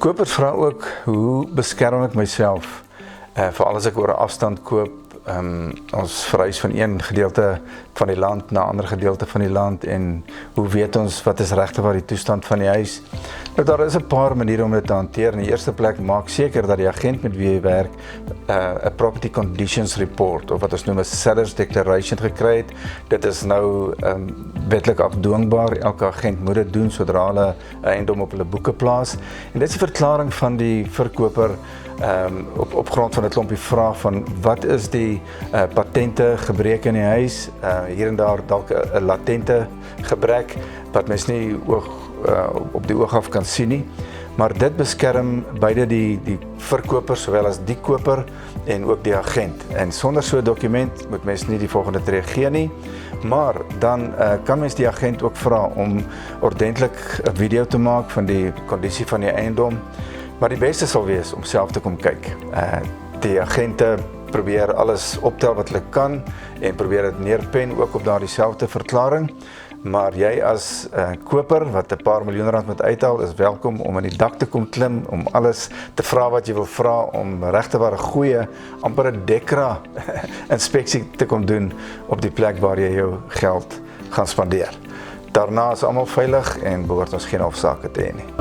Kopers vra ook, hoe beskerm ek myself? Veral as ek oor 'n afstand koop, ons verhuis van een gedeelte van die land na 'n ander gedeelte van die land en hoe weet ons wat is regtig waar die toestand van die huis? Nou, daar is 'n paar maniere om dit te hanteer. In die eerste plek, maak seker dat die agent met wie jy werk 'n Property Conditions Report, of wat ons noem 'n Seller's Declaration gekry het. Dit is nou wetlik afdwingbaar. Elke agent moet dit doen sodra hulle 'n eiendom op hulle boeke plaas. En dit is die verklaring van die verkoper op grond van 'n klompie vrae van wat is die patente gebreke in die huis, hier en daar dalk 'n latente gebrek wat mens nie op die oog af kan sien nie, maar dit beskerm beide die verkoper sowel as die koper en ook die agent. En sonder so 'n dokument moet mens nie die volgende tree gee nie, maar dan kan mens die agent ook vra om ordentlik 'n video te maak van die kondisie van die eiendom. Maar die beste sal wees om self te kom kyk. Die agente probeer alles optel wat hulle kan en probeer dit neerpen ook op daardie selfde verklaring. Maar jy as koper wat 'n paar miljoen rand moet uithaal, is welkom om in die dak te kom klim, om alles te vra wat jy wil vra, om regtig 'n goeie, amper 'n DEKRA inspeksie te kom doen op die plek waar jy jou geld gaan spandeer. Daarna is almal veilig en behoort ons geen hofsaake te hê nie.